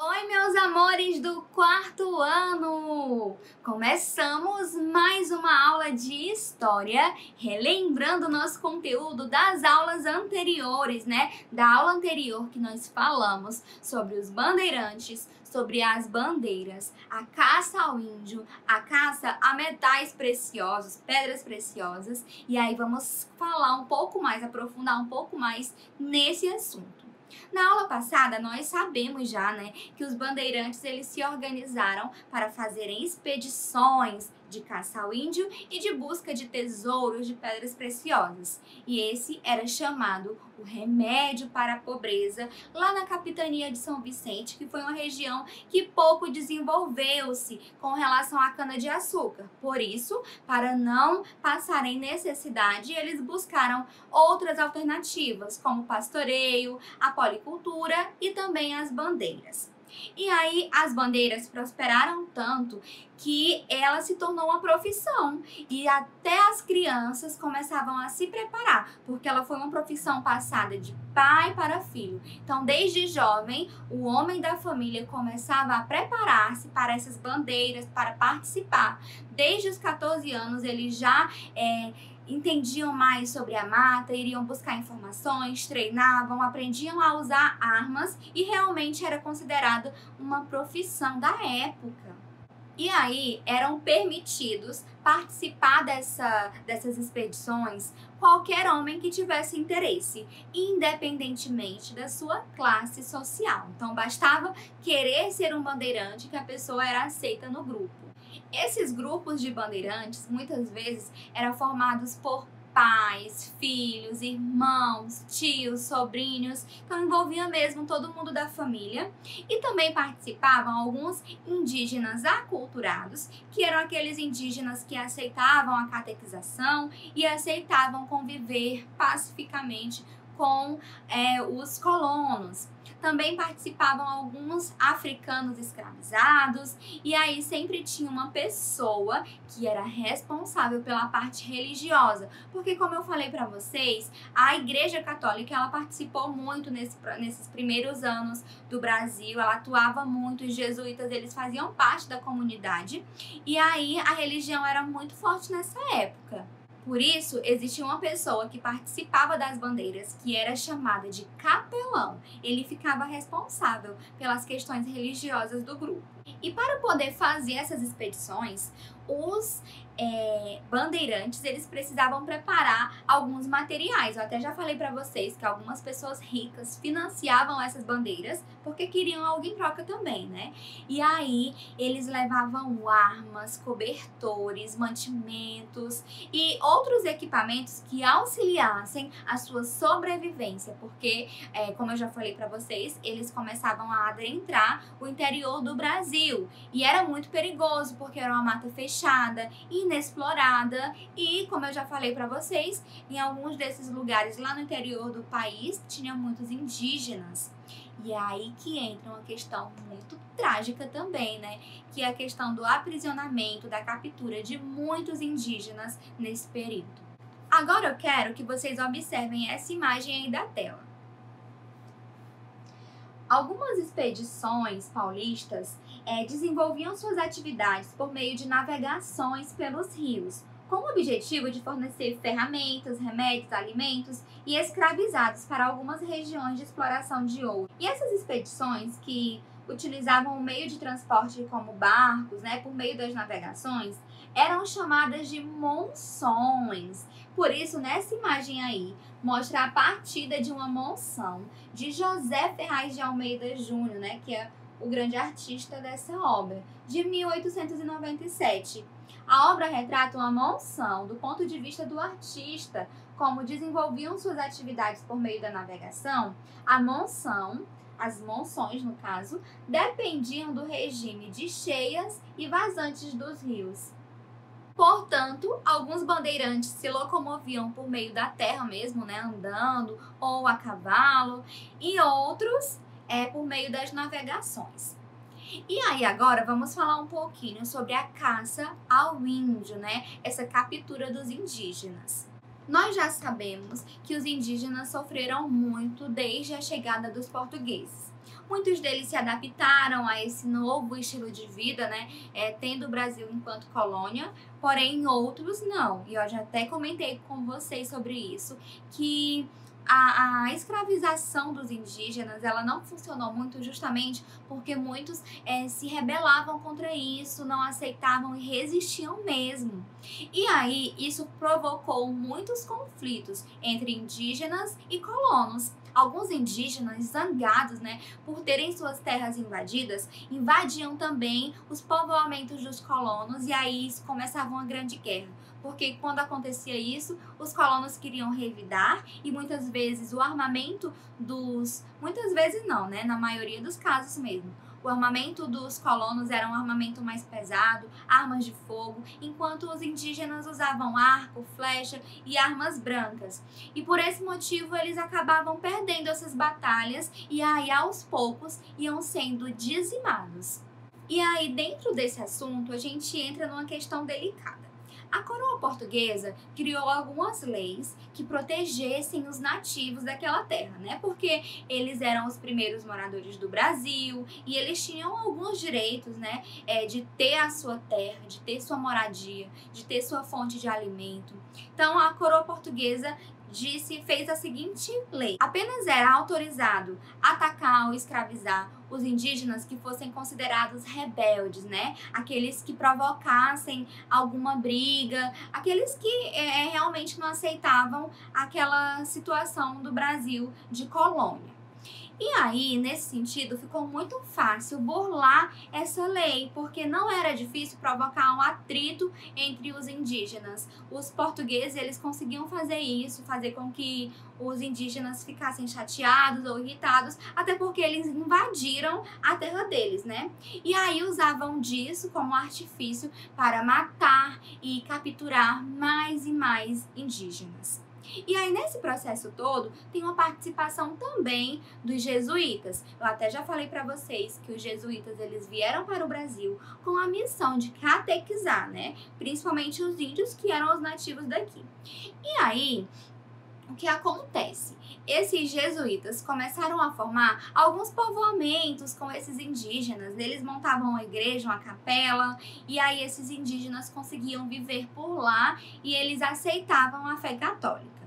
Oi, meus amores do quarto ano! Começamos mais uma aula de história, relembrando o nosso conteúdo das aulas anteriores, né? Da aula anterior que nós falamos sobre os bandeirantes, sobre as bandeiras, a caça ao índio, a caça a metais preciosos, pedras preciosas, e aí vamos falar um pouco mais, aprofundar um pouco mais nesse assunto. Na aula passada, nós sabemos já, né, que os bandeirantes eles se organizaram para fazerem expedições de caça ao índio e de busca de tesouros de pedras preciosas. E esse era chamado o remédio para a pobreza, lá na capitania de São Vicente, que foi uma região que pouco desenvolveu-se com relação à cana-de-açúcar. Por isso, para não passarem necessidade, eles buscaram outras alternativas, como pastoreio, a policultura e também as bandeiras. E aí as bandeiras prosperaram tanto que ela se tornou uma profissão e até as crianças começavam a se preparar, porque ela foi uma profissão passada de pai para filho. Então, desde jovem, o homem da família começava a preparar-se para essas bandeiras, para participar. Desde os 14 anos, ele já entendiam mais sobre a mata, iriam buscar informações, treinavam, aprendiam a usar armas e realmente era considerado uma profissão da época. E aí eram permitidos participar dessas expedições qualquer homem que tivesse interesse, independentemente da sua classe social. Então bastava querer ser um bandeirante que a pessoa era aceita no grupo. Esses grupos de bandeirantes muitas vezes eram formados por pais, filhos, irmãos, tios, sobrinhos, então envolvia mesmo todo mundo da família e também participavam alguns indígenas aculturados, que eram aqueles indígenas que aceitavam a catequização e aceitavam conviver pacificamente com os colonos. Também participavam alguns africanos escravizados e aí sempre tinha uma pessoa que era responsável pela parte religiosa, porque como eu falei para vocês, a Igreja Católica ela participou muito nesses primeiros anos do Brasil, ela atuava muito, os jesuítas eles faziam parte da comunidade e aí a religião era muito forte nessa época. Por isso, existia uma pessoa que participava das bandeiras, que era chamada de capelão. Ele ficava responsável pelas questões religiosas do grupo. E para poder fazer essas expedições, os bandeirantes eles precisavam preparar alguns materiais. Eu até já falei para vocês que algumas pessoas ricas financiavam essas bandeiras porque queriam algo em troca também, né? E aí eles levavam armas, cobertores, mantimentos e outros equipamentos que auxiliassem a sua sobrevivência, porque, como eu já falei para vocês, eles começavam a adentrar o interior do Brasil e era muito perigoso porque era uma mata fechada, inexplorada e, como eu já falei para vocês, em alguns desses lugares lá no interior do país tinha muitos indígenas. E é aí que entra uma questão muito trágica também, né? Que é a questão do aprisionamento, da captura de muitos indígenas nesse período. Agora eu quero que vocês observem essa imagem aí da tela. Algumas expedições paulistas desenvolviam suas atividades por meio de navegações pelos rios, com o objetivo de fornecer ferramentas, remédios, alimentos e escravizados para algumas regiões de exploração de ouro. E essas expedições que utilizavam o meio de transporte como barcos, né, por meio das navegações, eram chamadas de monções. Por isso, nessa imagem aí, mostra a partida de uma monção de José Ferraz de Almeida Júnior, né, que é o grande artista dessa obra, de 1897. A obra retrata uma monção do ponto de vista do artista, como desenvolviam suas atividades por meio da navegação. A monção, as monções no caso, dependiam do regime de cheias e vazantes dos rios. Portanto, alguns bandeirantes se locomoviam por meio da terra mesmo, né, andando ou a cavalo, e outros por meio das navegações. E aí agora vamos falar um pouquinho sobre a caça ao índio, né, essa captura dos indígenas. Nós já sabemos que os indígenas sofreram muito desde a chegada dos portugueses. Muitos deles se adaptaram a esse novo estilo de vida, né, tendo o Brasil enquanto colônia, porém outros não. E eu já até comentei com vocês sobre isso, que a escravização dos indígenas, ela não funcionou muito justamente porque muitos se rebelavam contra isso, não aceitavam e resistiam mesmo. E aí, isso provocou muitos conflitos entre indígenas e colonos. Alguns indígenas zangados, né, por terem suas terras invadidas, invadiam também os povoamentos dos colonos e aí começava uma grande guerra. Porque quando acontecia isso, os colonos queriam revidar e muitas vezes o armamento dos... Muitas vezes não, né? Na maioria dos casos mesmo. O armamento dos colonos era um armamento mais pesado, armas de fogo, enquanto os indígenas usavam arco, flecha e armas brancas. E por esse motivo eles acabavam perdendo essas batalhas e aí aos poucos iam sendo dizimados. E aí dentro desse assunto a gente entra numa questão delicada. A coroa portuguesa criou algumas leis que protegessem os nativos daquela terra, né? Porque eles eram os primeiros moradores do Brasil e eles tinham alguns direitos, né? De ter a sua terra, de ter sua moradia, de ter sua fonte de alimento. Então, a coroa portuguesa fez a seguinte lei: apenas era autorizado atacar ou escravizar os indígenas que fossem considerados rebeldes, né? Aqueles que provocassem alguma briga, aqueles que realmente não aceitavam aquela situação do Brasil de colônia. E aí, nesse sentido, ficou muito fácil burlar essa lei, porque não era difícil provocar um atrito entre os indígenas. Os portugueses, eles conseguiam fazer isso, fazer com que os indígenas ficassem chateados ou irritados, até porque eles invadiram a terra deles, né? E aí usavam disso como artifício para matar e capturar mais e mais indígenas. E aí, nesse processo todo, tem uma participação também dos jesuítas. Eu até já falei para vocês que os jesuítas, eles vieram para o Brasil com a missão de catequizar, né? Principalmente os índios, que eram os nativos daqui. E aí, o que acontece? Esses jesuítas começaram a formar alguns povoamentos com esses indígenas. Eles montavam uma igreja, uma capela, e aí esses indígenas conseguiam viver por lá e eles aceitavam a fé católica.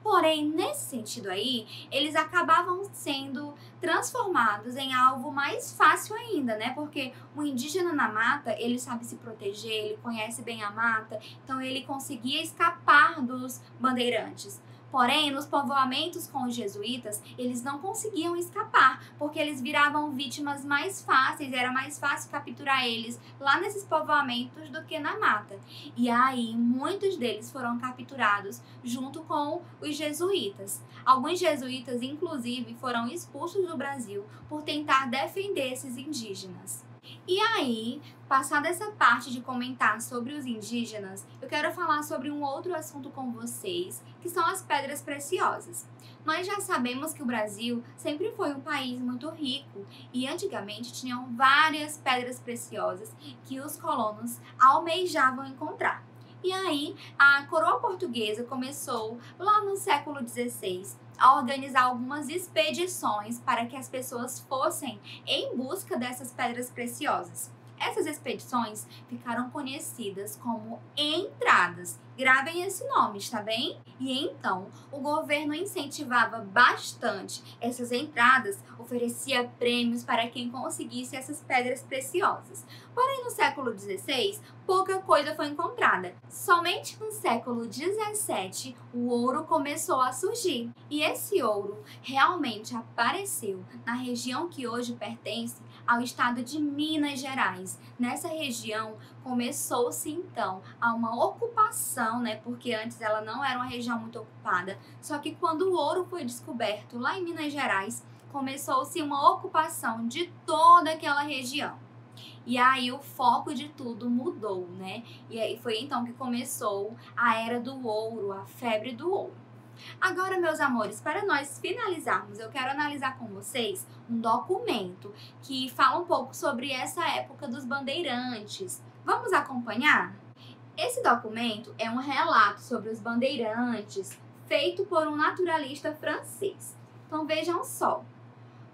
Porém, nesse sentido aí, eles acabavam sendo transformados em algo mais fácil ainda, né? Porque o indígena na mata, ele sabe se proteger, ele conhece bem a mata, então ele conseguia escapar dos bandeirantes. Porém, nos povoamentos com os jesuítas, eles não conseguiam escapar, porque eles viravam vítimas mais fáceis, era mais fácil capturar eles lá nesses povoamentos do que na mata. E aí, muitos deles foram capturados junto com os jesuítas. Alguns jesuítas, inclusive, foram expulsos do Brasil por tentar defender esses indígenas. E aí, passada essa parte de comentar sobre os indígenas, eu quero falar sobre um outro assunto com vocês, que são as pedras preciosas. Nós já sabemos que o Brasil sempre foi um país muito rico e antigamente tinham várias pedras preciosas que os colonos almejavam encontrar. E aí, a coroa portuguesa começou lá no século XVI a organizar algumas expedições para que as pessoas fossem em busca dessas pedras preciosas. Essas expedições ficaram conhecidas como entradas. Gravem esse nome, está bem? E então, o governo incentivava bastante essas entradas, oferecia prêmios para quem conseguisse essas pedras preciosas. Porém, no século XVI, pouca coisa foi encontrada. Somente no século XVII, o ouro começou a surgir. E esse ouro realmente apareceu na região que hoje pertence ao estado de Minas Gerais. Nessa região começou-se então a uma ocupação, né? Porque antes ela não era uma região muito ocupada. Só que quando o ouro foi descoberto lá em Minas Gerais, começou-se uma ocupação de toda aquela região. E aí o foco de tudo mudou, né? E aí foi então que começou a era do ouro, a febre do ouro. Agora, meus amores, para nós finalizarmos, eu quero analisar com vocês um documento que fala um pouco sobre essa época dos bandeirantes. Vamos acompanhar? Esse documento é um relato sobre os bandeirantes, feito por um naturalista francês. Então vejam só.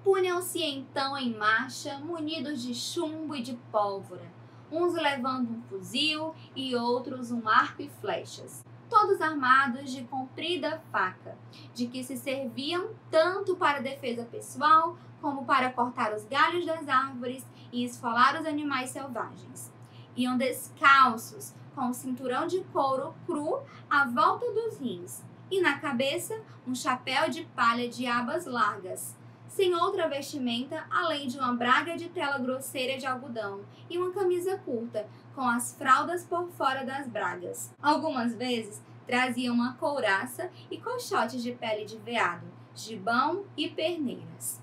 Punham-se então em marcha, munidos de chumbo e de pólvora, uns levando um fuzil e outros um arco e flechas, todos armados de comprida faca, de que se serviam tanto para defesa pessoal como para cortar os galhos das árvores e esfolar os animais selvagens. Iam descalços, com um cinturão de couro cru à volta dos rins, e na cabeça um chapéu de palha de abas largas, sem outra vestimenta além de uma braga de tela grosseira de algodão e uma camisa curta, com as fraldas por fora das bragas. Algumas vezes traziam uma couraça e colchotes de pele de veado, gibão e perneiras.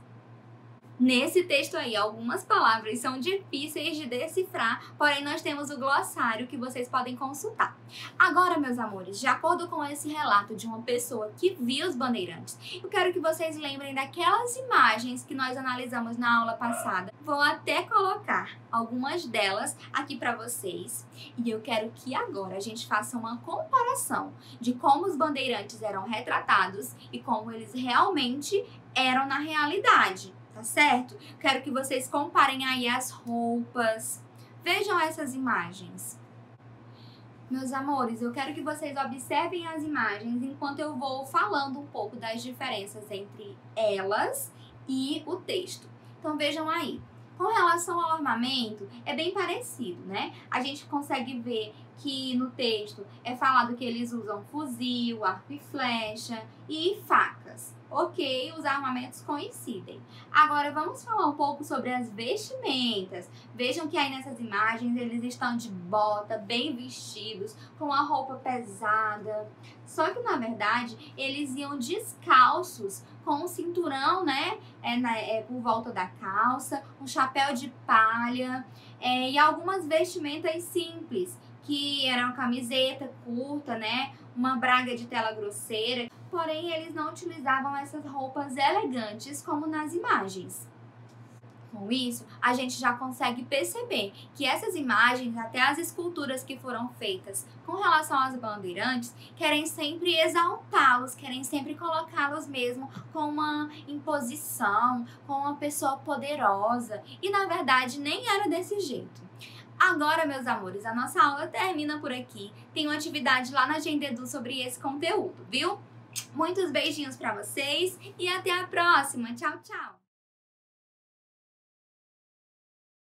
Nesse texto aí, algumas palavras são difíceis de decifrar, porém nós temos o glossário que vocês podem consultar. Agora, meus amores, de acordo com esse relato de uma pessoa que viu os bandeirantes, eu quero que vocês lembrem daquelas imagens que nós analisamos na aula passada. Vou até colocar algumas delas aqui para vocês e eu quero que agora a gente faça uma comparação de como os bandeirantes eram retratados e como eles realmente eram na realidade. Tá certo? Quero que vocês comparem aí as roupas. Vejam essas imagens. Meus amores, eu quero que vocês observem as imagens enquanto eu vou falando um pouco das diferenças entre elas e o texto. Então vejam aí. Com relação ao armamento, é bem parecido, né? A gente consegue ver que no texto é falado que eles usam fuzil, arco e flecha e facas. Ok, os armamentos coincidem. Agora vamos falar um pouco sobre as vestimentas. Vejam que aí nessas imagens eles estão de bota, bem vestidos, com a roupa pesada. Só que na verdade eles iam descalços, com um cinturão, né, por volta da calça, um chapéu de palha e algumas vestimentas simples, que eram uma camiseta curta, né, uma braga de tela grosseira. Porém, eles não utilizavam essas roupas elegantes como nas imagens. Com isso, a gente já consegue perceber que essas imagens, até as esculturas que foram feitas com relação aos bandeirantes, querem sempre exaltá-los, querem sempre colocá-los mesmo com uma imposição, com uma pessoa poderosa. E, na verdade, nem era desse jeito. Agora, meus amores, a nossa aula termina por aqui. Tem uma atividade lá na Gendedu sobre esse conteúdo, viu? Muitos beijinhos pra vocês e até a próxima. Tchau, tchau!